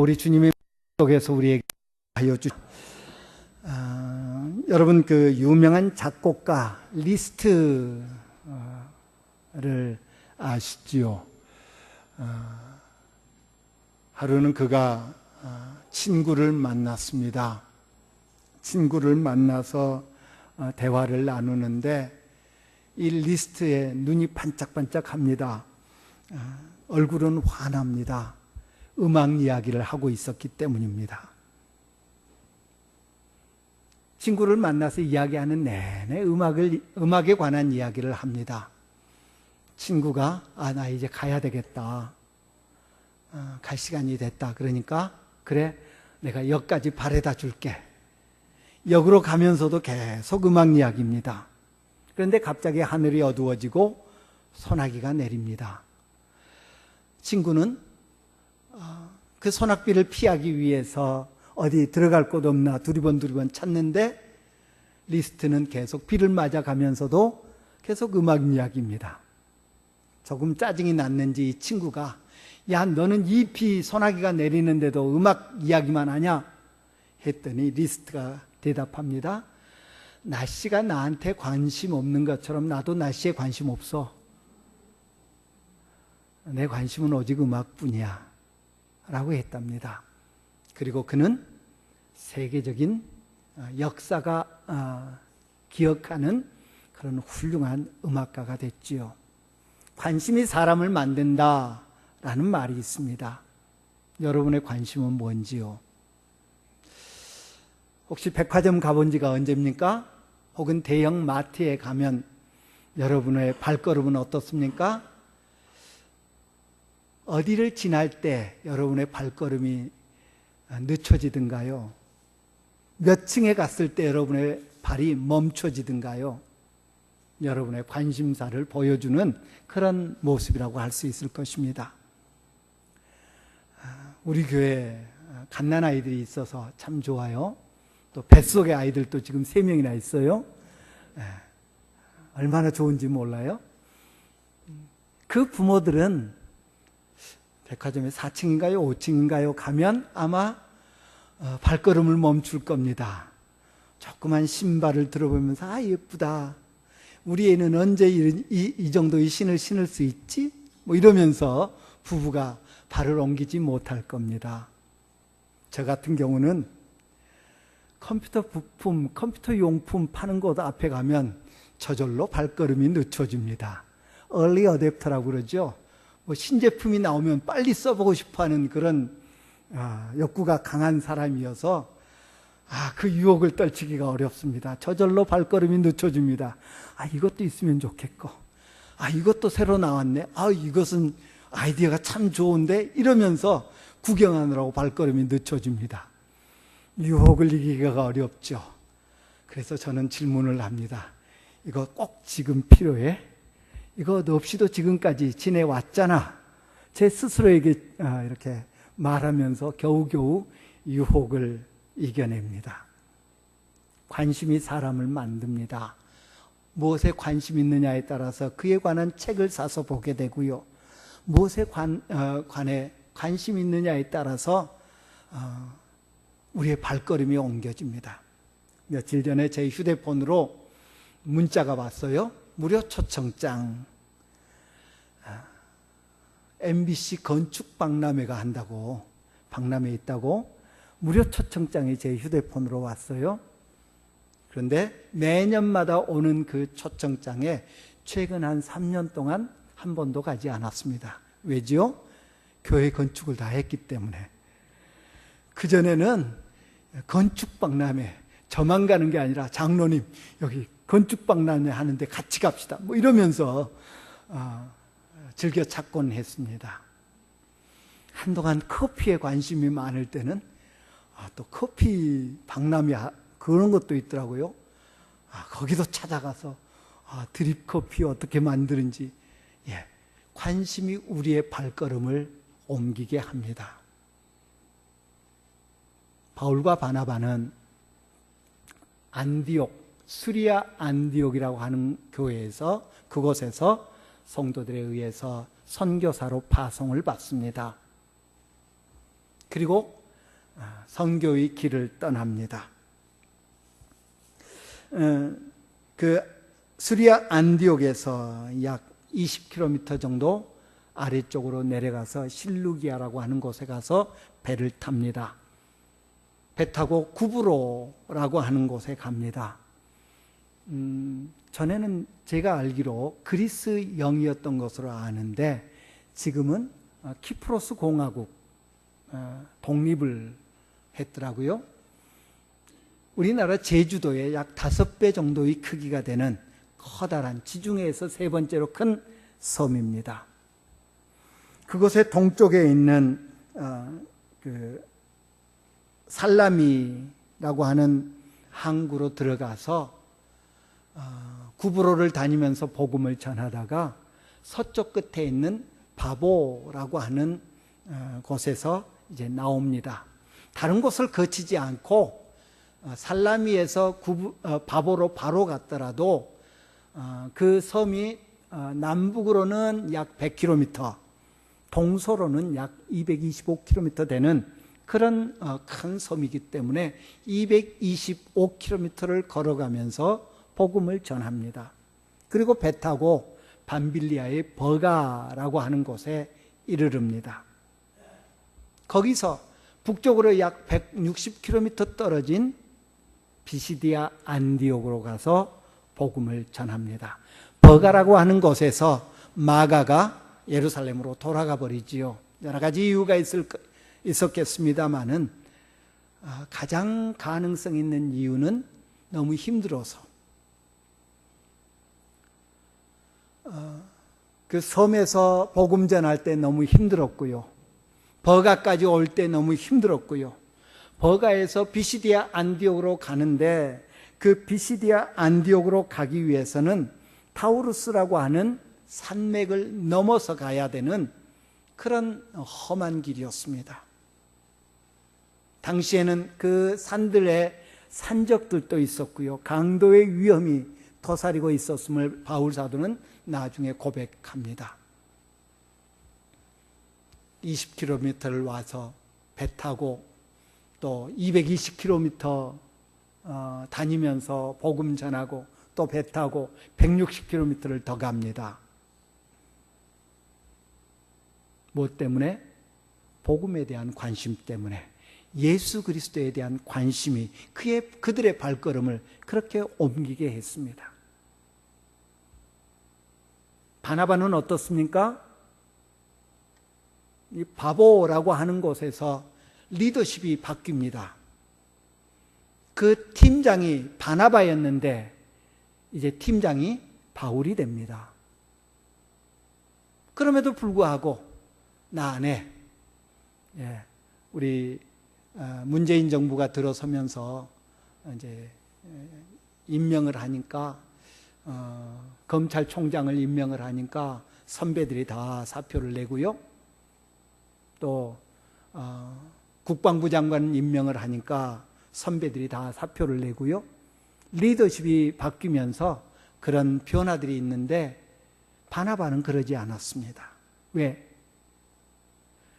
우리 주님의 속에서 우리에게 하여 주. 여러분 그 유명한 작곡가 리스트를 아시지요? 하루는 그가 친구를 만났습니다. 친구를 만나서 대화를 나누는데 이 리스트에 눈이 반짝반짝합니다. 얼굴은 환합니다. 음악 이야기를 하고 있었기 때문입니다. 친구를 만나서 이야기하는 내내 음악에 관한 이야기를 합니다. 친구가 나 이제 가야 되겠다. 갈 시간이 됐다. 그러니까 그래 내가 역까지 바래다 줄게. 역으로 가면서도 계속 음악 이야기입니다. 그런데 갑자기 하늘이 어두워지고 소나기가 내립니다. 친구는 그 소낙비를 피하기 위해서 어디 들어갈 곳 없나 두리번 찾는데 리스트는 계속 비를 맞아가면서도 계속 음악 이야기입니다. 조금 짜증이 났는지 이 친구가 야 너는 이 비 소나기가 내리는데도 음악 이야기만 하냐? 했더니 리스트가 대답합니다. 날씨가 나한테 관심 없는 것처럼 나도 날씨에 관심 없어. 내 관심은 오직 음악뿐이야 라고 했답니다. 그리고 그는 세계적인 역사가 기억하는 그런 훌륭한 음악가가 됐지요. 관심이 사람을 만든다라는 말이 있습니다. 여러분의 관심은 뭔지요? 혹시 백화점 가본 지가 언제입니까? 혹은 대형 마트에 가면 여러분의 발걸음은 어떻습니까? 어디를 지날 때 여러분의 발걸음이 늦춰지든가요? 몇 층에 갔을 때 여러분의 발이 멈춰지든가요? 여러분의 관심사를 보여주는 그런 모습이라고 할 수 있을 것입니다. 우리 교회에 갓난아이들이 있어서 참 좋아요. 또 뱃속의 아이들도 지금 3명이나 있어요. 얼마나 좋은지 몰라요? 그 부모들은 백화점에 4층인가요? 5층인가요? 가면 아마 발걸음을 멈출 겁니다. 조그만 신발을 들어보면서 예쁘다. 우리 애는 언제 이 정도의 신을 신을 수 있지? 뭐 이러면서 부부가 발을 옮기지 못할 겁니다. 저 같은 경우는 컴퓨터 부품, 컴퓨터 용품 파는 곳 앞에 가면 저절로 발걸음이 늦춰집니다. Early Adapter라고 그러죠. 뭐 신제품이 나오면 빨리 써보고 싶어하는 그런 욕구가 강한 사람이어서 그 유혹을 떨치기가 어렵습니다. 저절로 발걸음이 늦춰집니다. 이것도 있으면 좋겠고, 이것도 새로 나왔네. 이것은 아이디어가 참 좋은데 이러면서 구경하느라고 발걸음이 늦춰집니다. 유혹을 이기기가 어렵죠. 그래서 저는 질문을 합니다. 이거 꼭 지금 필요해? 이거 너 없이도 지금까지 지내왔잖아. 제 스스로에게 이렇게 말하면서 겨우겨우 유혹을 이겨냅니다. 관심이 사람을 만듭니다. 무엇에 관심 있느냐에 따라서 그에 관한 책을 사서 보게 되고요. 무엇에 관해 관심 있느냐에 따라서 우리의 발걸음이 옮겨집니다. 며칠 전에 제 휴대폰으로 문자가 왔어요. 무료 초청장. MBC 건축박람회가 한다고, 박람회에 있다고 무료 초청장이 제 휴대폰으로 왔어요. 그런데 매년마다 오는 그 초청장에 최근 한 3년 동안 한 번도 가지 않았습니다. 왜지요? 교회 건축을 다 했기 때문에. 그전에는 건축박람회, 저만 가는 게 아니라 장로님 여기 건축박람회 하는데 같이 갑시다. 뭐 이러면서 즐겨 찾곤 했습니다. 한동안 커피에 관심이 많을 때는 또 커피 박람회 그런 것도 있더라고요. 거기도 찾아가서 드립 커피 어떻게 만드는지 관심이 우리의 발걸음을 옮기게 합니다. 바울과 바나바는 안디옥, 수리아 안디옥이라고 하는 교회에서 그곳에서 성도들에 의해서 선교사로 파송을 받습니다. 그리고 선교의 길을 떠납니다. 그 시리아 안디옥에서 약 20km 정도 아래쪽으로 내려가서 실루기아라고 하는 곳에 가서 배를 탑니다. 배 타고 구브로라고 하는 곳에 갑니다. 전에는 제가 알기로 그리스 영이었던 것으로 아는데 지금은 키프로스 공화국 독립을 했더라고요. 우리나라 제주도의 약 5배 정도의 크기가 되는 커다란 지중해에서 3번째로 큰 섬입니다. 그곳의 동쪽에 있는 그 살라미라고 하는 항구로 들어가서 구브로를 다니면서 복음을 전하다가 서쪽 끝에 있는 바보라고 하는 곳에서 이제 나옵니다. 다른 곳을 거치지 않고 살라미에서 바보로 바로 갔더라도 그 섬이 남북으로는 약 100km, 동서로는 약 225km 되는 그런 큰 섬이기 때문에 225km를 걸어가면서 복음을 전합니다. 그리고 배 타고 밤빌리아의 버가라고 하는 곳에 이르릅니다. 거기서 북쪽으로 약 160km 떨어진 비시디아 안디옥으로 가서 복음을 전합니다. 버가라고 하는 곳에서 마가가 예루살렘으로 돌아가 버리지요. 여러 가지 이유가 있었겠습니다마는 가장 가능성 있는 이유는 너무 힘들어서 그 섬에서 복음 전할 때 너무 힘들었고요. 버가까지 올 때 너무 힘들었고요. 버가에서 비시디아 안디옥으로 가는데 그 비시디아 안디옥으로 가기 위해서는 타우루스라고 하는 산맥을 넘어서 가야 되는 그런 험한 길이었습니다. 당시에는 그 산들에 산적들도 있었고요. 강도의 위험이 도사리고 있었음을 바울 사도는 나중에 고백합니다. 20km를 와서 배 타고 또 220km 다니면서 복음 전하고 또 배 타고 160km를 더 갑니다. 무엇 때문에? 복음에 대한 관심 때문에, 예수 그리스도에 대한 관심이 그들의 발걸음을 그렇게 옮기게 했습니다. 바나바는 어떻습니까? 이 바보라고 하는 곳에서 리더십이 바뀝니다. 그 팀장이 바나바였는데 이제 팀장이 바울이 됩니다. 그럼에도 불구하고 나 안에 우리 문재인 정부가 들어서면서 이제 임명을 하니까 검찰총장을 임명을 하니까 선배들이 다 사표를 내고요. 또 국방부 장관 임명을 하니까 선배들이 다 사표를 내고요. 리더십이 바뀌면서 그런 변화들이 있는데 바나바는 그러지 않았습니다. 왜?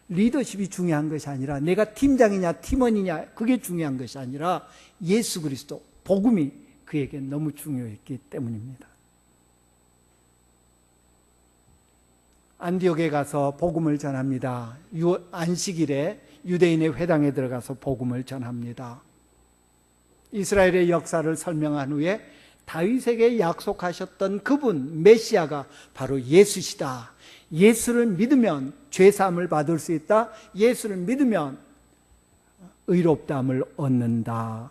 리더십이 중요한 것이 아니라 내가 팀장이냐 팀원이냐 그게 중요한 것이 아니라 예수 그리스도 복음이 그에게 너무 중요했기 때문입니다. 안디옥에 가서 복음을 전합니다. 안식일에 유대인의 회당에 들어가서 복음을 전합니다. 이스라엘의 역사를 설명한 후에 다윗에게 약속하셨던 그분 메시아가 바로 예수시다. 예수를 믿으면 죄사함을 받을 수 있다. 예수를 믿으면 의롭다함을 얻는다.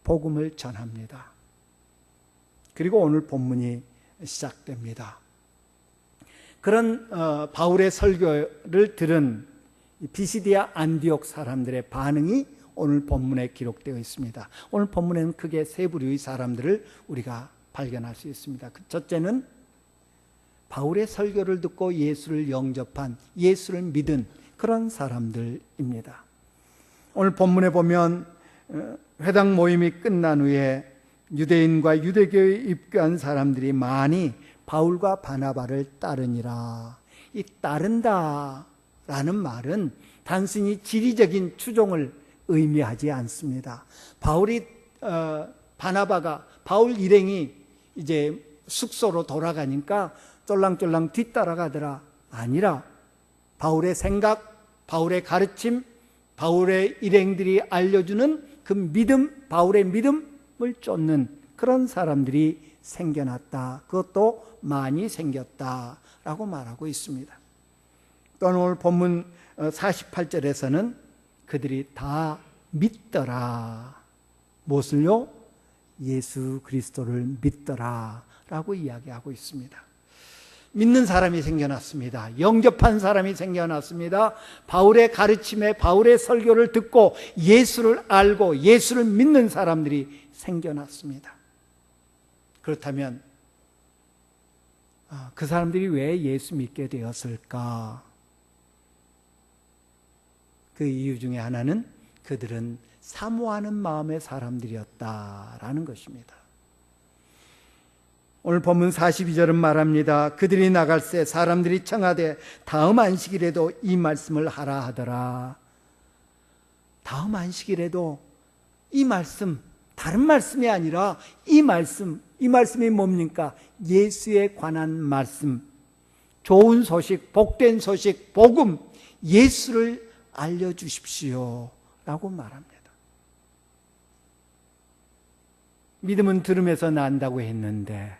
복음을 전합니다. 그리고 오늘 본문이 시작됩니다. 그런 바울의 설교를 들은 비시디아 안디옥 사람들의 반응이 오늘 본문에 기록되어 있습니다. 오늘 본문에는 크게 세 부류의 사람들을 우리가 발견할 수 있습니다. 첫째는 바울의 설교를 듣고 예수를 영접한, 예수를 믿은 그런 사람들입니다. 오늘 본문에 보면 회당 모임이 끝난 후에 유대인과 유대교에 입교한 사람들이 많이 바울과 바나바를 따르니라. 이 따른다라는 말은 단순히 지리적인 추종을 의미하지 않습니다. 바나바가 바울 일행이 이제 숙소로 돌아가니까 쫄랑쫄랑 뒤따라가더라 아니라 바울의 생각, 바울의 가르침, 바울의 일행들이 알려주는 그 믿음, 바울의 믿음을 쫓는 그런 사람들이 생겨났다. 그것도 많이 생겼다라고 말하고 있습니다. 또한 오늘 본문 48절에서는 그들이 다 믿더라. 무엇을요? 예수 그리스도를 믿더라 라고 이야기하고 있습니다. 믿는 사람이 생겨났습니다. 영접한 사람이 생겨났습니다. 바울의 가르침에 바울의 설교를 듣고 예수를 알고 예수를 믿는 사람들이 생겨났습니다. 그렇다면 그 사람들이 왜 예수 믿게 되었을까? 그 이유 중에 하나는 그들은 사모하는 마음의 사람들이었다라는 것입니다. 오늘 본문 42절은 말합니다. 그들이 나갈새 사람들이 청하되 다음 안식일에도 이 말씀을 하라 하더라. 다음 안식일에도 이 말씀, 다른 말씀이 아니라 이 말씀이 뭡니까? 예수에 관한 말씀, 좋은 소식, 복된 소식, 복음, 예수를 알려주십시오 라고 말합니다. 믿음은 들음에서 난다고 했는데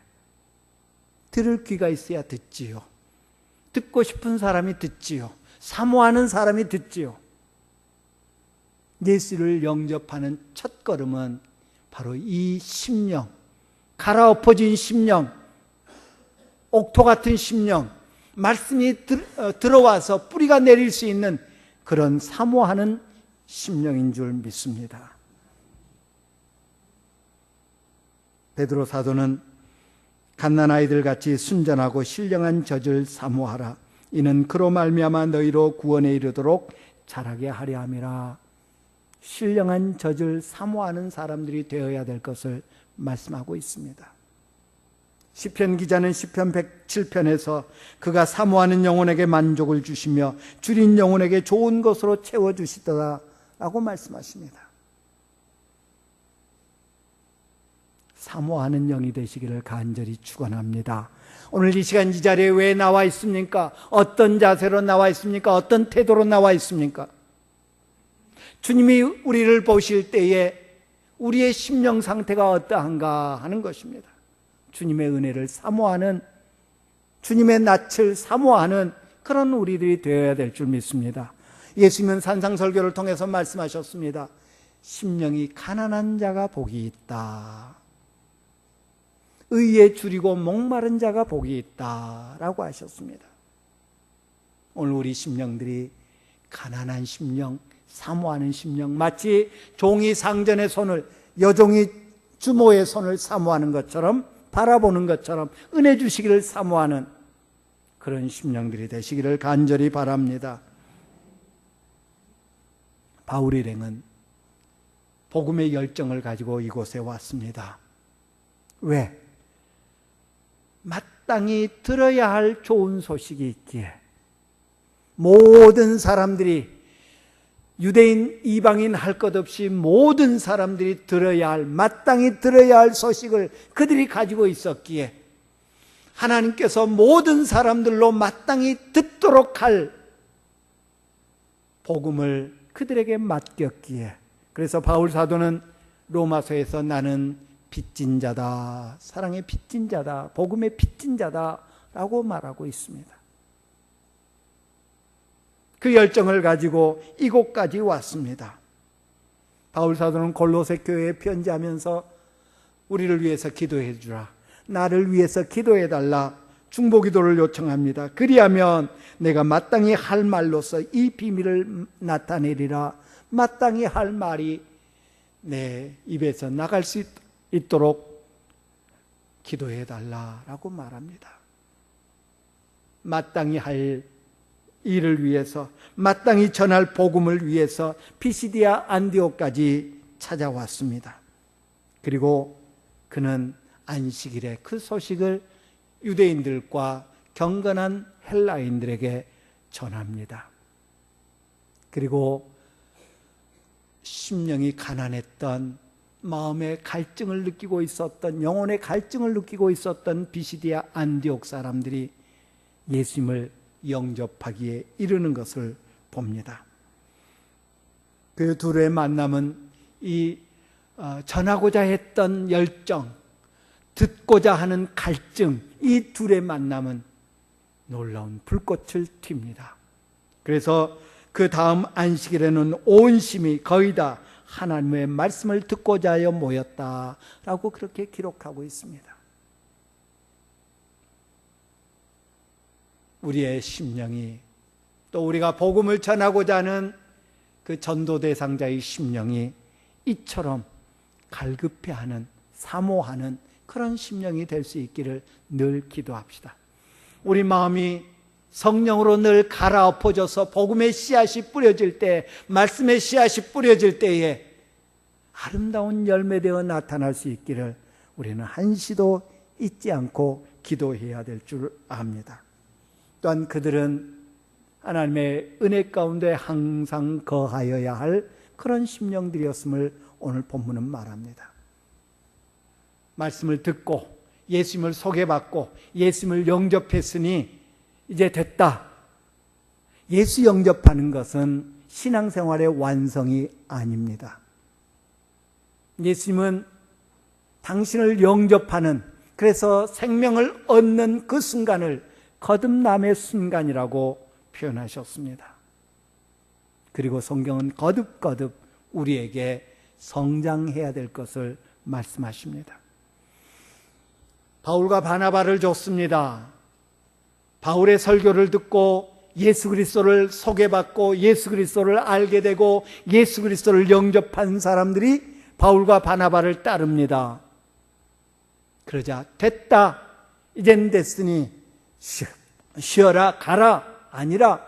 들을 귀가 있어야 듣지요. 듣고 싶은 사람이 듣지요. 사모하는 사람이 듣지요. 예수를 영접하는 첫 걸음은 바로 이 심령, 갈아엎어진 심령, 옥토 같은 심령, 말씀이 들어와서 뿌리가 내릴 수 있는 그런 사모하는 심령인 줄 믿습니다. 베드로 사도는 갓난아이들 같이 순전하고 신령한 젖을 사모하라. 이는 그로 말미암아 너희로 구원에 이르도록 자라게 하려 함이라. 신령한 젖을 사모하는 사람들이 되어야 될 것을 말씀하고 있습니다. 시편 기자는 시편 107편에서 그가 사모하는 영혼에게 만족을 주시며 줄인 영혼에게 좋은 것으로 채워주시더라 라고 말씀하십니다. 사모하는 영이 되시기를 간절히 축원합니다. 오늘 이 시간 이 자리에 왜 나와 있습니까? 어떤 자세로 나와 있습니까? 어떤 태도로 나와 있습니까? 주님이 우리를 보실 때에 우리의 심령 상태가 어떠한가 하는 것입니다. 주님의 은혜를 사모하는, 주님의 낯을 사모하는 그런 우리들이 되어야 될 줄 믿습니다. 예수님은 산상설교를 통해서 말씀하셨습니다. 심령이 가난한 자가 복이 있다. 의에 줄이고 목마른 자가 복이 있다라고 하셨습니다. 오늘 우리 심령들이 가난한 심령, 사모하는 심령, 마치 종이 상전의 손을, 여종이 주모의 손을 사모하는 것처럼, 바라보는 것처럼 은혜 주시기를 사모하는 그런 심령들이 되시기를 간절히 바랍니다. 바울 일행은 복음의 열정을 가지고 이곳에 왔습니다. 왜? 마땅히 들어야 할 좋은 소식이 있기에 모든 사람들이, 유대인, 이방인 할 것 없이 모든 사람들이 들어야 할, 마땅히 들어야 할 소식을 그들이 가지고 있었기에 하나님께서 모든 사람들로 마땅히 듣도록 할 복음을 그들에게 맡겼기에, 그래서 바울 사도는 로마서에서 나는 빚진 자다, 사랑의 빚진 자다, 복음의 빚진 자다 라고 말하고 있습니다. 그 열정을 가지고 이곳까지 왔습니다. 바울 사도는 골로새 교회에 편지하면서 우리를 위해서 기도해 주라, 나를 위해서 기도해 달라 중보기도를 요청합니다. 그리하면 내가 마땅히 할 말로서 이 비밀을 나타내리라. 마땅히 할 말이 내 입에서 나갈 수 있도록 기도해 달라라고 말합니다. 마땅히 할 일을 위해서, 마땅히 전할 복음을 위해서 피시디아 안디옥까지 찾아왔습니다. 그리고 그는 안식일에 그 소식을 유대인들과 경건한 헬라인들에게 전합니다. 그리고 심령이 가난했던, 마음의 갈증을 느끼고 있었던, 영혼의 갈증을 느끼고 있었던 비시디아 안디옥 사람들이 예수님을 영접하기에 이르는 것을 봅니다. 그 둘의 만남은 이 전하고자 했던 열정, 듣고자 하는 갈증, 이 둘의 만남은 놀라운 불꽃을 튑니다. 그래서 그 다음 안식일에는 온 심이 거의 다 하나님의 말씀을 듣고자 하여 모였다라고 그렇게 기록하고 있습니다. 우리의 심령이, 또 우리가 복음을 전하고자 하는 그 전도 대상자의 심령이 이처럼 갈급해하는, 사모하는 그런 심령이 될 수 있기를 늘 기도합시다. 우리 마음이 성령으로 늘 갈아엎어져서 복음의 씨앗이 뿌려질 때, 말씀의 씨앗이 뿌려질 때에 아름다운 열매되어 나타날 수 있기를 우리는 한시도 잊지 않고 기도해야 될 줄 압니다. 또한 그들은 하나님의 은혜 가운데 항상 거하여야 할 그런 심령들이었음을 오늘 본문은 말합니다. 말씀을 듣고 예수님을 소개받고 예수님을 영접했으니 이제 됐다. 예수 영접하는 것은 신앙생활의 완성이 아닙니다. 예수님은 당신을 영접하는, 그래서 생명을 얻는 그 순간을 거듭남의 순간이라고 표현하셨습니다. 그리고 성경은 거듭거듭 우리에게 성장해야 될 것을 말씀하십니다. 바울과 바나바를 줬습니다. 바울의 설교를 듣고 예수 그리스도를 소개받고 예수 그리스도를 알게 되고 예수 그리스도를 영접한 사람들이 바울과 바나바를 따릅니다. 그러자 됐다, 이젠 됐으니 쉬어라, 가라 아니라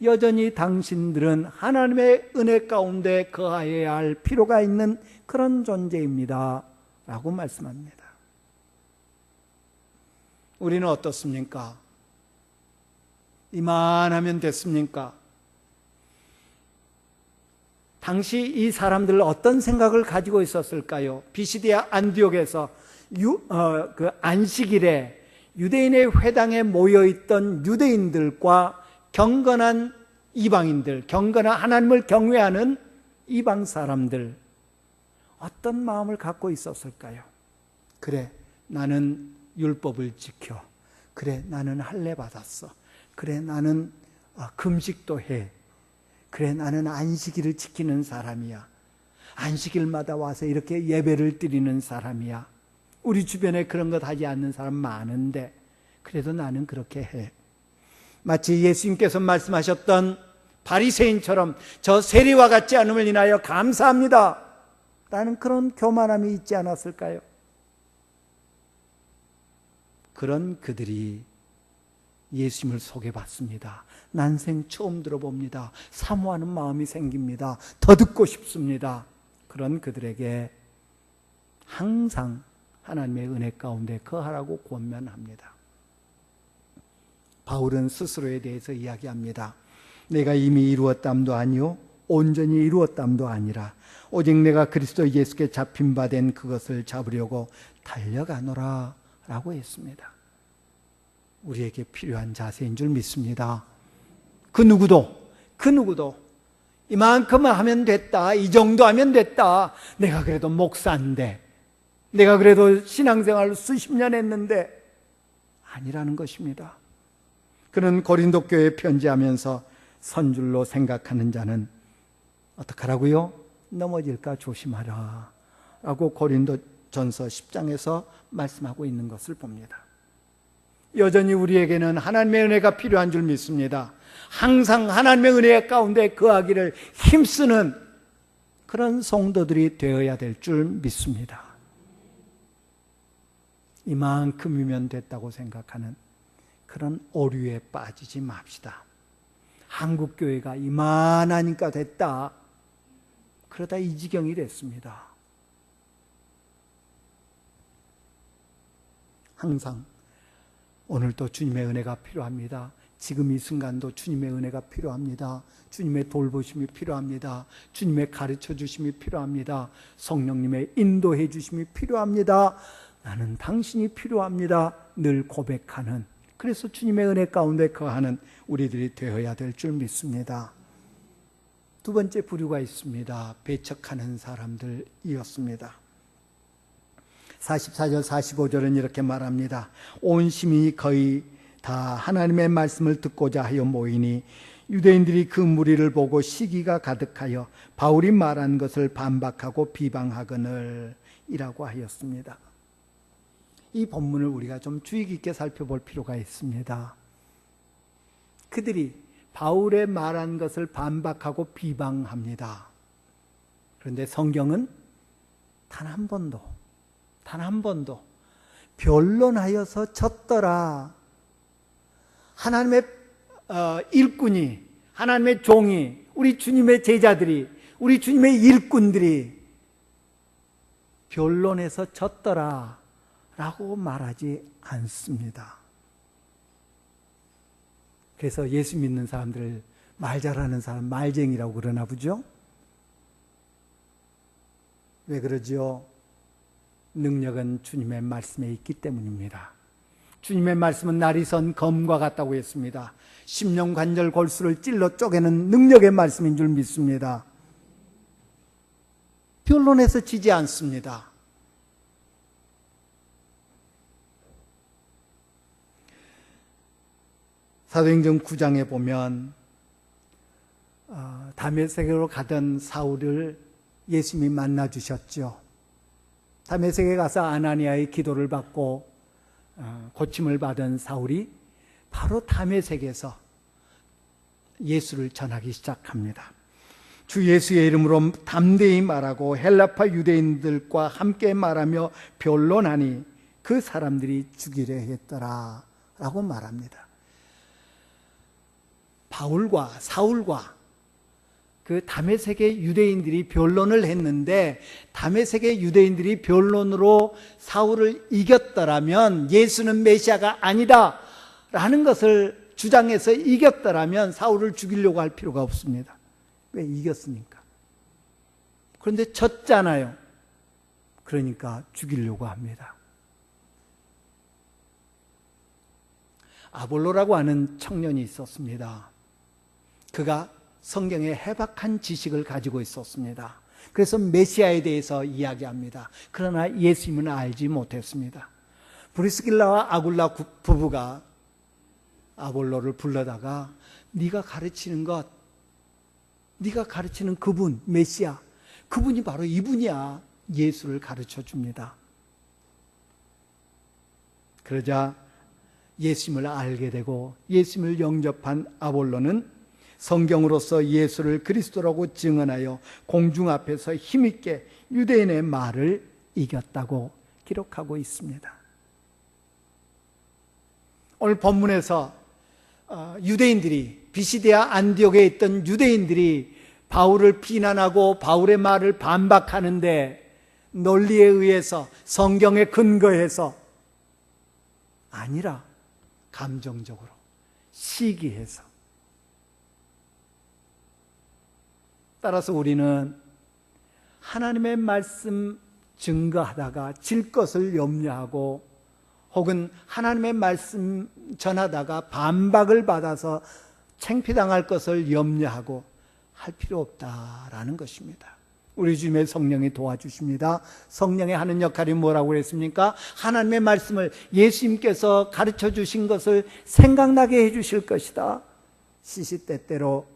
여전히 당신들은 하나님의 은혜 가운데 거하여야 할 필요가 있는 그런 존재입니다 라고 말씀합니다. 우리는 어떻습니까? 이만하면 됐습니까? 당시 이 사람들 어떤 생각을 가지고 있었을까요? 비시디아 안디옥에서 그 안식일에 유대인의 회당에 모여있던 유대인들과 경건한 이방인들, 경건한 하나님을 경외하는 이방 사람들, 어떤 마음을 갖고 있었을까요? 그래, 나는 율법을 지켜. 그래, 나는 할례 받았어. 그래, 나는 금식도 해. 그래, 나는 안식일을 지키는 사람이야. 안식일마다 와서 이렇게 예배를 드리는 사람이야. 우리 주변에 그런 것 하지 않는 사람 많은데 그래도 나는 그렇게 해. 마치 예수님께서 말씀하셨던 바리새인처럼 저 세리와 같지 않음을 인하여 감사합니다 라는 그런 교만함이 있지 않았을까요? 그런 그들이 예수님을 소개받습니다. 난생 처음 들어봅니다. 사모하는 마음이 생깁니다. 더 듣고 싶습니다. 그런 그들에게 항상 하나님의 은혜 가운데 거하라고 권면합니다. 바울은 스스로에 대해서 이야기합니다. 내가 이미 이루었담도 아니요 온전히 이루었담도 아니라 오직 내가 그리스도 예수께 잡힌 바 된 그것을 잡으려고 달려가노라 라고 했습니다. 우리에게 필요한 자세인 줄 믿습니다. 그 누구도 이만큼 하면 됐다, 이 정도 하면 됐다, 내가 그래도 목사인데, 내가 그래도 신앙생활 수십 년 했는데, 아니라는 것입니다. 그는 고린도 교회에 편지하면서 선줄로 생각하는 자는 어떡하라고요? 넘어질까 조심하라 라고 고린도 전서 10장에서 말씀하고 있는 것을 봅니다. 여전히 우리에게는 하나님의 은혜가 필요한 줄 믿습니다. 항상 하나님의 은혜 가운데 거하기를 힘쓰는 그런 성도들이 되어야 될 줄 믿습니다. 이만큼이면 됐다고 생각하는 그런 오류에 빠지지 맙시다. 한국교회가 이만하니까 됐다. 그러다 이 지경이 됐습니다. 항상 오늘도 주님의 은혜가 필요합니다. 지금 이 순간도 주님의 은혜가 필요합니다. 주님의 돌보심이 필요합니다. 주님의 가르쳐 주심이 필요합니다. 성령님의 인도해 주심이 필요합니다. 나는 당신이 필요합니다. 늘 고백하는, 그래서 주님의 은혜 가운데 거하는 우리들이 되어야 될 줄 믿습니다. 두 번째 부류가 있습니다. 배척하는 사람들이었습니다. 44절 45절은 이렇게 말합니다. 온 시민이 거의 다 하나님의 말씀을 듣고자 하여 모이니 유대인들이 그 무리를 보고 시기가 가득하여 바울이 말한 것을 반박하고 비방하거늘 이라고 하였습니다. 이 본문을 우리가 좀 주의 깊게 살펴볼 필요가 있습니다. 그들이 바울의 말한 것을 반박하고 비방합니다. 그런데 성경은 단 한 번도 변론하여서 졌더라, 하나님의 일꾼이, 하나님의 종이, 우리 주님의 제자들이, 우리 주님의 일꾼들이 변론해서 졌더라 라고 말하지 않습니다. 그래서 예수 믿는 사람들을 말 잘하는 사람 말쟁이라고 그러나 보죠? 왜 그러죠? 능력은 주님의 말씀에 있기 때문입니다. 주님의 말씀은 날이 선 검과 같다고 했습니다. 심령 관절 골수를 찔러 쪼개는 능력의 말씀인 줄 믿습니다. 변론해서 지지 않습니다. 사도행전 9장에 보면 다메섹으로 가던 사울을 예수님이 만나 주셨죠. 다메섹에 가서 아나니아의 기도를 받고 고침을 받은 사울이 바로 다메섹에서 예수를 전하기 시작합니다. 주 예수의 이름으로 담대히 말하고 헬라파 유대인들과 함께 말하며 변론하니 그 사람들이 죽이려 했더라 라고 말합니다. 바울과 사울과 그 다메섹의 유대인들이 변론을 했는데, 다메섹의 유대인들이 변론으로 사울을 이겼더라면, 예수는 메시아가 아니다 라는 것을 주장해서 이겼더라면 사울을 죽이려고 할 필요가 없습니다. 왜? 이겼으니까. 그런데 졌잖아요. 그러니까 죽이려고 합니다. 아볼로라고 하는 청년이 있었습니다. 그가 성경에 해박한 지식을 가지고 있었습니다. 그래서 메시아에 대해서 이야기합니다. 그러나 예수님은 알지 못했습니다. 브리스길라와 아굴라 부부가 아볼로를 불러다가 네가 가르치는 것, 네가 가르치는 그분, 메시아, 그분이 바로 이분이야. 예수를 가르쳐 줍니다. 그러자 예수님을 알게 되고 예수님을 영접한 아볼로는 성경으로서 예수를 그리스도라고 증언하여 공중 앞에서 힘있게 유대인의 말을 이겼다고 기록하고 있습니다. 오늘 본문에서 유대인들이, 비시디아 안디옥에 있던 유대인들이 바울을 비난하고 바울의 말을 반박하는데 논리에 의해서, 성경에 근거해서 아니라 감정적으로, 시기해서. 따라서 우리는 하나님의 말씀 증거하다가 질 것을 염려하고, 혹은 하나님의 말씀 전하다가 반박을 받아서 창피당할 것을 염려하고 할 필요 없다라는 것입니다. 우리 주님의 성령이 도와주십니다. 성령이 하는 역할이 뭐라고 그랬습니까? 하나님의 말씀을, 예수님께서 가르쳐 주신 것을 생각나게 해 주실 것이다. 시시때때로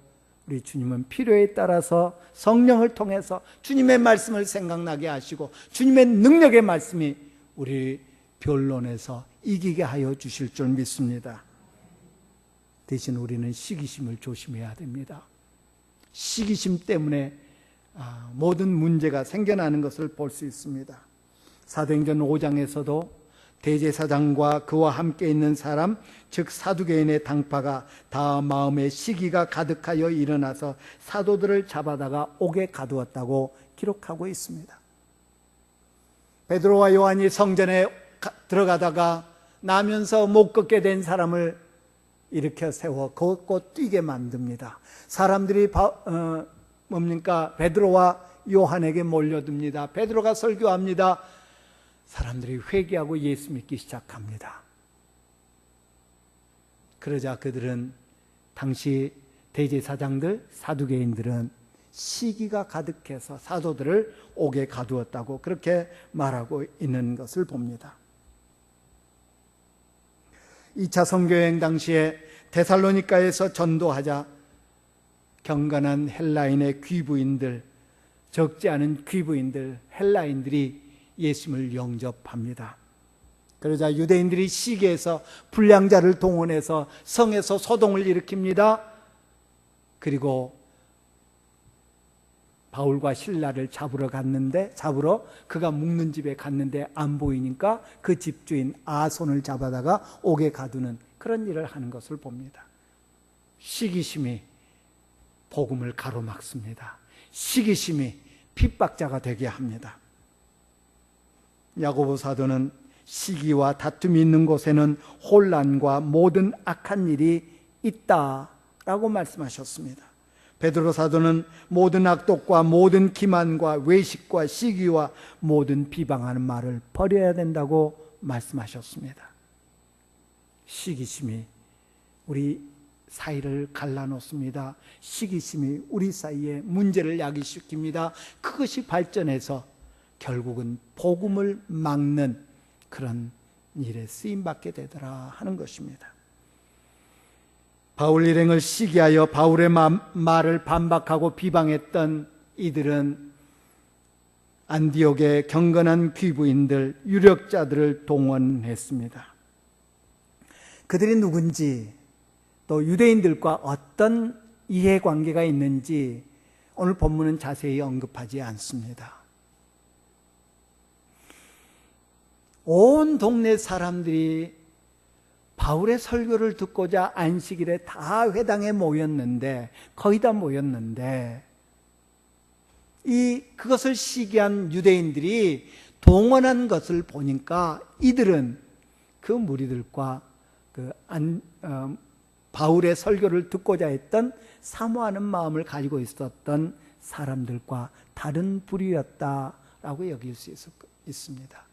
우리 주님은 필요에 따라서 성령을 통해서 주님의 말씀을 생각나게 하시고, 주님의 능력의 말씀이 우리 변론에서 이기게 하여 주실 줄 믿습니다. 대신 우리는 시기심을 조심해야 됩니다. 시기심 때문에 모든 문제가 생겨나는 것을 볼 수 있습니다. 사도행전 5장에서도 대제사장과 그와 함께 있는 사람, 즉 사두개인의 당파가 다 마음에 시기가 가득하여 일어나서 사도들을 잡아다가 옥에 가두었다고 기록하고 있습니다. 베드로와 요한이 성전에 들어가다가 나면서 못 걷게 된 사람을 일으켜 세워 걷고 뛰게 만듭니다. 사람들이 베드로와 요한에게 몰려듭니다. 베드로가 설교합니다. 사람들이 회개하고 예수 믿기 시작합니다. 그러자 그들은, 당시 대제사장들, 사두개인들은 시기가 가득해서 사도들을 옥에 가두었다고 그렇게 말하고 있는 것을 봅니다. 2차 선교여행 당시에 데살로니가에서 전도하자 경건한 헬라인의 귀부인들, 적지 않은 귀부인들, 헬라인들이 예수님을 영접합니다. 그러자 유대인들이 시기에서 불량자를 동원해서 성에서 소동을 일으킵니다. 그리고 바울과 실라를 잡으러 그가 묵는 집에 갔는데 안 보이니까 그 집주인 아손을 잡아다가 옥에 가두는 그런 일을 하는 것을 봅니다. 시기심이 복음을 가로막습니다. 시기심이 핍박자가 되게 합니다. 야고보 사도는 시기와 다툼이 있는 곳에는 혼란과 모든 악한 일이 있다라고 말씀하셨습니다. 베드로 사도는 모든 악독과 모든 기만과 외식과 시기와 모든 비방하는 말을 버려야 된다고 말씀하셨습니다. 시기심이 우리 사이를 갈라놓습니다. 시기심이 우리 사이에 문제를 야기시킵니다. 그것이 발전해서 결국은 복음을 막는 그런 일에 쓰임받게 되더라 하는 것입니다. 바울 일행을 시기하여 바울의 말을 반박하고 비방했던 이들은 안디옥의 경건한 귀부인들, 유력자들을 동원했습니다. 그들이 누군지, 또 유대인들과 어떤 이해관계가 있는지 오늘 본문은 자세히 언급하지 않습니다. 온 동네 사람들이 바울의 설교를 듣고자 안식일에 다 회당에 모였는데, 거의 다 모였는데, 그것을 시기한 유대인들이 동원한 것을 보니까 이들은 그 무리들과 바울의 설교를 듣고자 했던 사모하는 마음을 가지고 있었던 사람들과 다른 부류였다라고 여길 수 있습니다.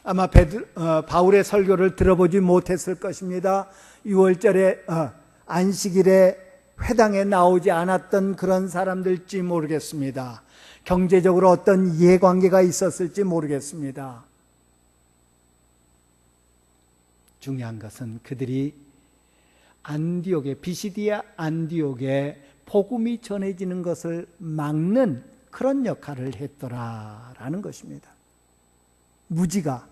아마 바울의 설교를 들어보지 못했을 것입니다. 6월절에 안식일에 회당에 나오지 않았던 그런 사람들일지 모르겠습니다. 경제적으로 어떤 이해관계가 있었을지 모르겠습니다. 중요한 것은 그들이 비시디아 안디옥에 복음이 전해지는 것을 막는 그런 역할을 했더라라는 것입니다. 무지가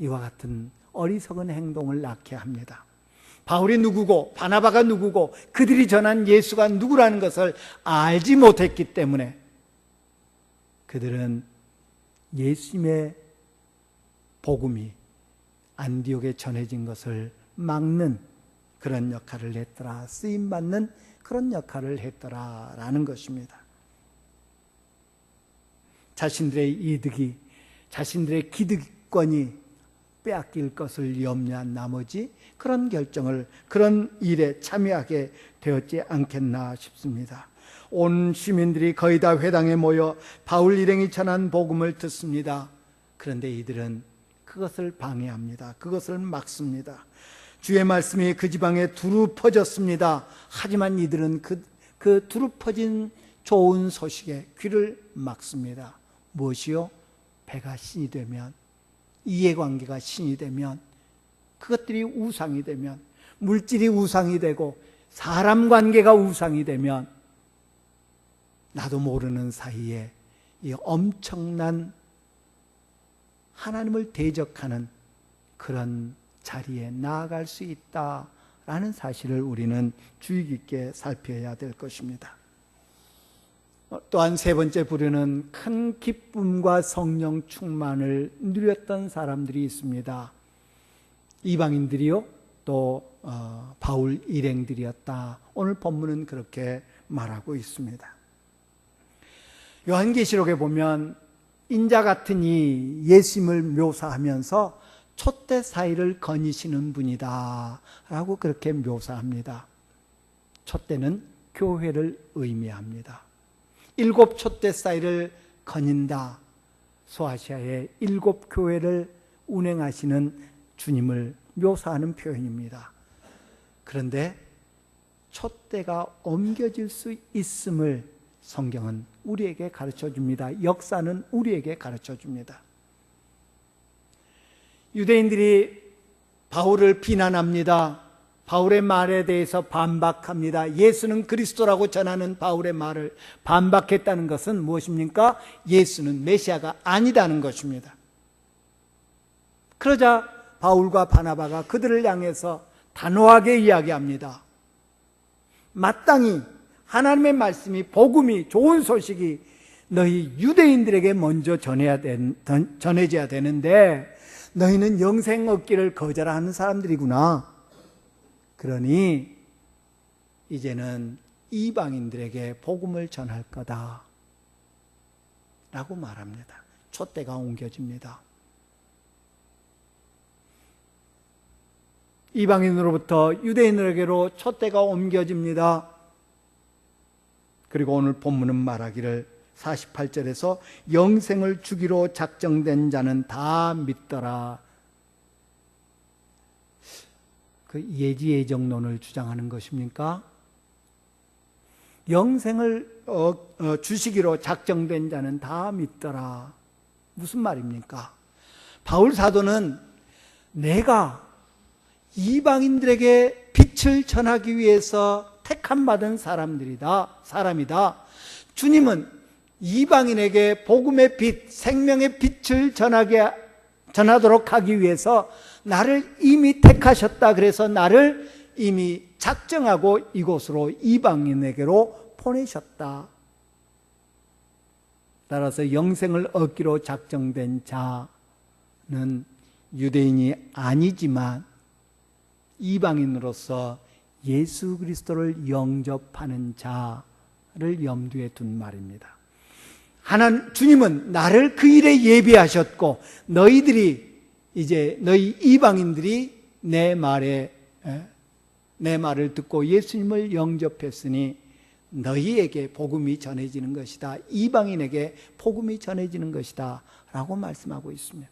이와 같은 어리석은 행동을 낳게 합니다. 바울이 누구고 바나바가 누구고 그들이 전한 예수가 누구라는 것을 알지 못했기 때문에 그들은 예수님의 복음이 안디옥에 전해진 것을 막는 그런 역할을 했더라, 쓰임받는 그런 역할을 했더라라는 것입니다. 자신들의 이득이, 자신들의 기득권이 빼앗길 것을 염려한 나머지 그런 결정을, 그런 일에 참여하게 되었지 않겠나 싶습니다. 온 시민들이 거의 다 회당에 모여 바울 일행이 전한 복음을 듣습니다. 그런데 이들은 그것을 방해합니다. 그것을 막습니다. 주의 말씀이 그 지방에 두루 퍼졌습니다. 하지만 이들은 그 두루 퍼진 좋은 소식에 귀를 막습니다. 무엇이요? 배가 신이 되면, 이해관계가 신이 되면, 그것들이 우상이 되면, 물질이 우상이 되고 사람 관계가 우상이 되면 나도 모르는 사이에 이 엄청난 하나님을 대적하는 그런 자리에 나아갈 수 있다라는 사실을 우리는 주의 깊게 살펴야 될 것입니다. 또한 세 번째 부류는 큰 기쁨과 성령 충만을 누렸던 사람들이 있습니다. 이방인들이요, 또 바울 일행들이었다. 오늘 본문은 그렇게 말하고 있습니다. 요한계시록에 보면 인자 같은 이 예수님을 묘사하면서 촛대 사이를 거니시는 분이다 라고 그렇게 묘사합니다. 촛대는 교회를 의미합니다. 7 촛대 사이를 거닌다. 소아시아의 7 교회를 운행하시는 주님을 묘사하는 표현입니다. 그런데 촛대가 옮겨질 수 있음을 성경은 우리에게 가르쳐 줍니다. 역사는 우리에게 가르쳐 줍니다. 유대인들이 바울을 비난합니다. 바울의 말에 대해서 반박합니다. 예수는 그리스도라고 전하는 바울의 말을 반박했다는 것은 무엇입니까? 예수는 메시아가 아니다는 것입니다. 그러자 바울과 바나바가 그들을 향해서 단호하게 이야기합니다. 마땅히 하나님의 말씀이, 복음이, 좋은 소식이 너희 유대인들에게 먼저 전해져야 되는데 너희는 영생 얻기를 거절하는 사람들이구나. 그러니 이제는 이방인들에게 복음을 전할 거다 라고 말합니다. 촛대가 옮겨집니다. 이방인으로부터 유대인에게로 촛대가 옮겨집니다. 그리고 오늘 본문은 말하기를 48절에서 영생을 주기로 작정된 자는 다 믿더라. 그 예지예정론을 주장하는 것입니까? 영생을 주시기로 작정된 자는 다 믿더라. 무슨 말입니까? 바울 사도는 내가 이방인들에게 빛을 전하기 위해서 택함받은 사람이다. 주님은 이방인에게 복음의 빛, 생명의 빛을 전하도록 하기 위해서 나를 이미 택하셨다. 그래서 나를 이미 작정하고 이곳으로 이방인에게로 보내셨다. 따라서 영생을 얻기로 작정된 자는 유대인이 아니지만 이방인으로서 예수 그리스도를 영접하는 자를 염두에 둔 말입니다. 주님은 나를 그 일에 예비하셨고 너희 이방인들이 내 말을 듣고 예수님을 영접했으니 너희에게 복음이 전해지는 것이다. 이방인에게 복음이 전해지는 것이다 라고 말씀하고 있습니다.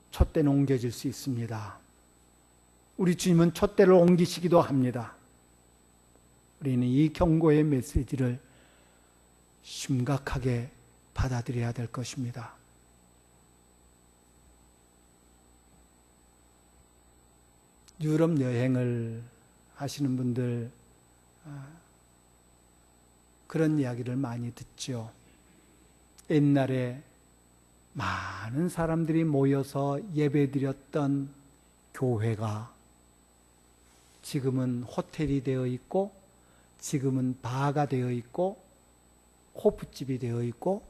촛대는 옮겨질 수 있습니다. 우리 주님은 촛대를 옮기시기도 합니다. 우리는 이 경고의 메시지를 심각하게 받아들여야 될 것입니다. 유럽 여행을 하시는 분들 그런 이야기를 많이 듣죠. 옛날에 많은 사람들이 모여서 예배드렸던 교회가 지금은 호텔이 되어 있고 지금은 바가 되어 있고 호프집이 되어 있고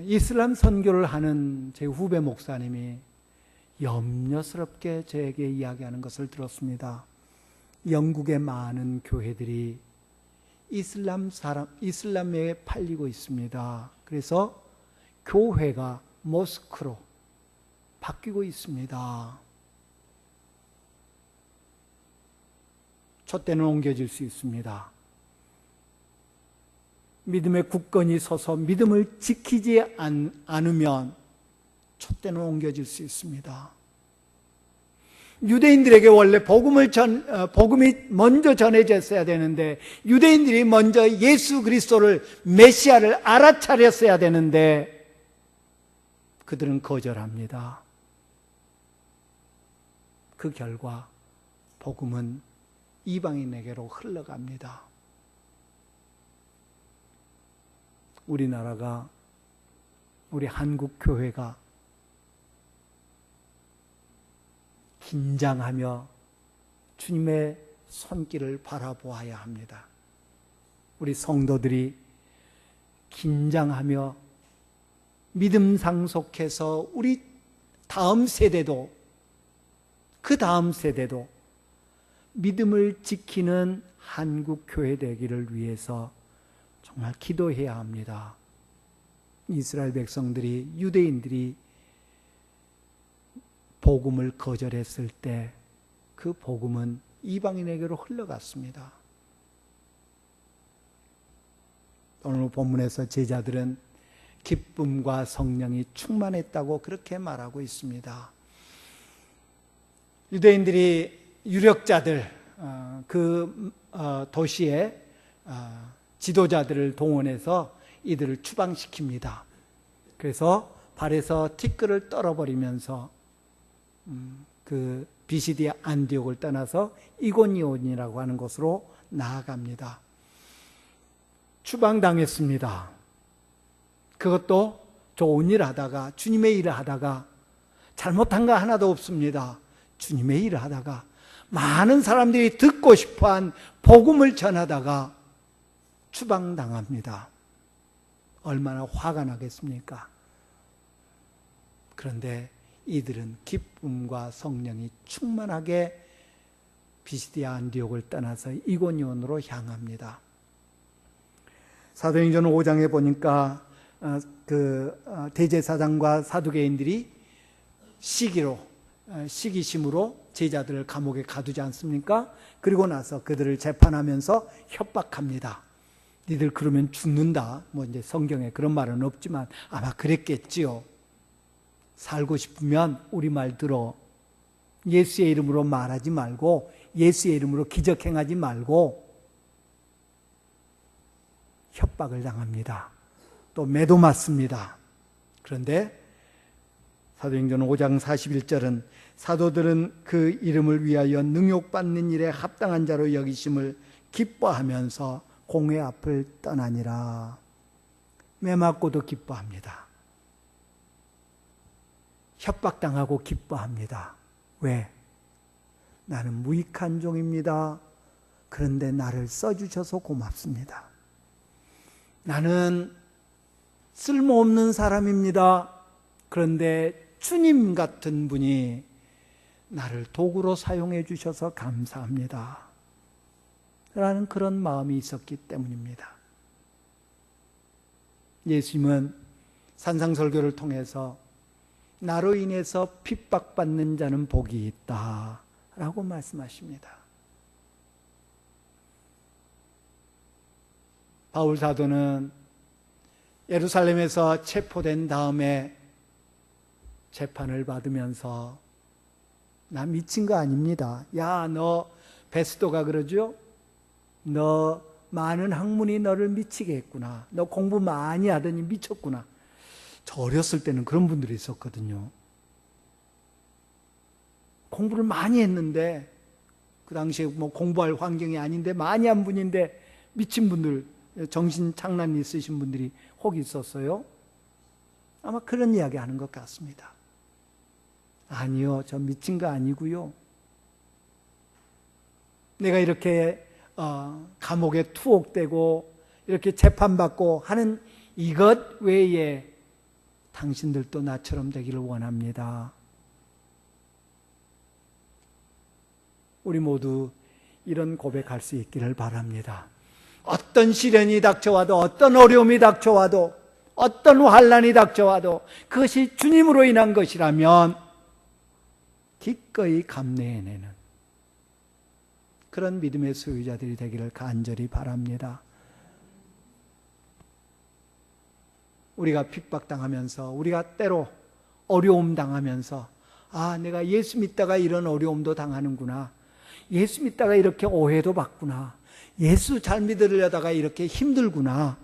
이슬람 선교를 하는 제 후배 목사님이 염려스럽게 저에게 이야기하는 것을 들었습니다. 영국의 많은 교회들이 이슬람에 팔리고 있습니다. 그래서 교회가 모스크로 바뀌고 있습니다. 촛대는 옮겨질 수 있습니다. 믿음의 굳건히 서서 믿음을 지키지 않으면 촛대는 옮겨질 수 있습니다. 유대인들에게 원래 복음이 먼저 전해졌어야 되는데 유대인들이 먼저 예수 그리스도를 메시아를 알아차렸어야 되는데 그들은 거절합니다. 그 결과 복음은 이방인에게로 흘러갑니다. 우리나라가, 우리 한국 교회가 긴장하며 주님의 손길을 바라보아야 합니다. 우리 성도들이 긴장하며 믿음 상속해서 우리 다음 세대도 그 다음 세대도 믿음을 지키는 한국 교회 되기를 위해서 정말 기도해야 합니다. 이스라엘 백성들이, 유대인들이 복음을 거절했을 때 그 복음은 이방인에게로 흘러갔습니다. 오늘 본문에서 제자들은 기쁨과 성령이 충만했다고 그렇게 말하고 있습니다. 유대인들이 유력자들, 도시의 지도자들을 동원해서 이들을 추방시킵니다. 그래서 발에서 티끌을 떨어버리면서 그 비시디아 안디옥을 떠나서 이고니온이라고 하는 곳으로 나아갑니다. 추방당했습니다. 그것도 좋은 일 하다가, 주님의 일을 하다가, 잘못한 거 하나도 없습니다. 주님의 일을 하다가 많은 사람들이 듣고 싶어한 복음을 전하다가 추방당합니다. 얼마나 화가 나겠습니까? 그런데 이들은 기쁨과 성령이 충만하게 비시디아 안디옥을 떠나서 이고니온으로 향합니다. 사도행전 5장에 보니까 대제사장과 사두개인들이 시기심으로 제자들을 감옥에 가두지 않습니까? 그리고 나서 그들을 재판하면서 협박합니다. 니들 그러면 죽는다. 이제 성경에 그런 말은 없지만 아마 그랬겠지요. 살고 싶으면 우리 말 들어. 예수의 이름으로 말하지 말고, 예수의 이름으로 기적 행하지 말고. 협박을 당합니다. 또 매도 맞습니다. 그런데 사도행전 5장 41절은 사도들은 그 이름을 위하여 능욕받는 일에 합당한 자로 여기심을 기뻐하면서 공회 앞을 떠나니라. 매맞고도 기뻐합니다. 협박당하고 기뻐합니다. 왜? 나는 무익한 종입니다. 그런데 나를 써주셔서 고맙습니다. 나는 쓸모없는 사람입니다. 그런데 주님 같은 분이 나를 도구로 사용해 주셔서 감사합니다. 라는 그런 마음이 있었기 때문입니다. 예수님은 산상설교를 통해서 나로 인해서 핍박받는 자는 복이 있다 라고 말씀하십니다. 바울 사도는 예루살렘에서 체포된 다음에 재판을 받으면서 나 미친 거 아닙니다. 야, 너 베스도가 그러죠? 너 많은 학문이 너를 미치게 했구나. 너 공부 많이 하더니 미쳤구나. 저 어렸을 때는 그런 분들이 있었거든요. 공부를 많이 했는데 그 당시에 공부할 환경이 아닌데 많이 한 분인데 미친 분들, 정신 착란이 있으신 분들이 혹 있었어요. 아마 그런 이야기 하는 것 같습니다. 아니요, 저 미친 거 아니고요. 내가 이렇게 감옥에 투옥되고 이렇게 재판받고 하는 이것 외에 당신들도 나처럼 되기를 원합니다. 우리 모두 이런 고백할 수 있기를 바랍니다. 어떤 시련이 닥쳐와도, 어떤 어려움이 닥쳐와도, 어떤 환난이 닥쳐와도 그것이 주님으로 인한 것이라면 기꺼이 감내해내는 그런 믿음의 소유자들이 되기를 간절히 바랍니다. 우리가 핍박당하면서, 우리가 때로 어려움 당하면서, 내가 예수 믿다가 이런 어려움도 당하는구나. 예수 믿다가 이렇게 오해도 받구나. 예수 잘 믿으려다가 이렇게 힘들구나.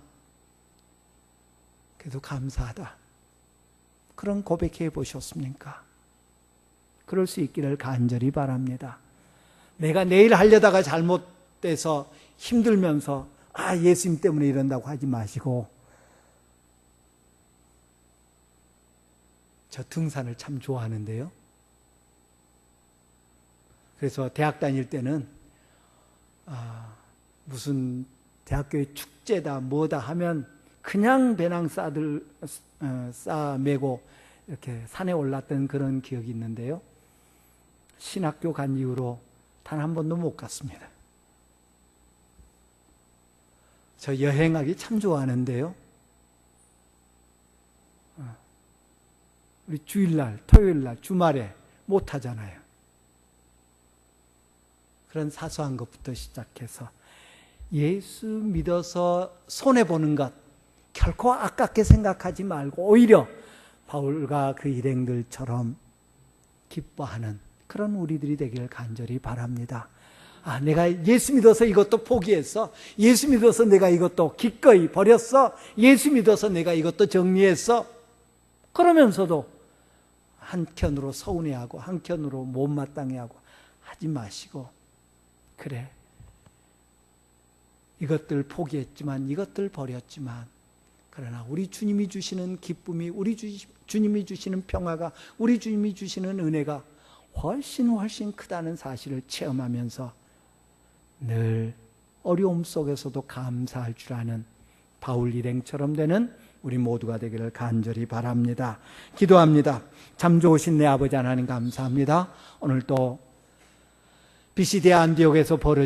그래도 감사하다. 그런 고백해 보셨습니까? 그럴 수 있기를 간절히 바랍니다. 내가 내일 하려다가 잘못돼서 힘들면서 예수님 때문에 이런다고 하지 마시고, 저 등산을 참 좋아하는데요. 그래서 대학 다닐 때는 무슨 대학교의 축제다 뭐다 하면 그냥 배낭 싸매고 이렇게 산에 올랐던 그런 기억이 있는데요. 신학교 간 이후로 단 한 번도 못 갔습니다. 저 여행하기 참 좋아하는데요. 우리 주일날, 토요일날, 주말에 못 하잖아요. 그런 사소한 것부터 시작해서 예수 믿어서 손해보는 것 결코 아깝게 생각하지 말고 오히려 바울과 그 일행들처럼 기뻐하는 그런 우리들이 되길 간절히 바랍니다. 내가 예수 믿어서 이것도 포기했어. 예수 믿어서 내가 이것도 기꺼이 버렸어. 예수 믿어서 내가 이것도 정리했어. 그러면서도 한켠으로 서운해하고 한켠으로 못마땅해하고 하지 마시고, 그래, 이것들 포기했지만 이것들 버렸지만 그러나 우리 주님이 주시는 기쁨이, 우리 주님이 주시는 평화가, 우리 주님이 주시는 은혜가 훨씬 크다는 사실을 체험하면서 늘 어려움 속에서도 감사할 줄 아는 바울 일행처럼 되는 우리 모두가 되기를 간절히 바랍니다. 기도합니다. 참 좋으신 내 아버지 하나님 감사합니다. 오늘 또 비시디아 안디옥에서 벌어진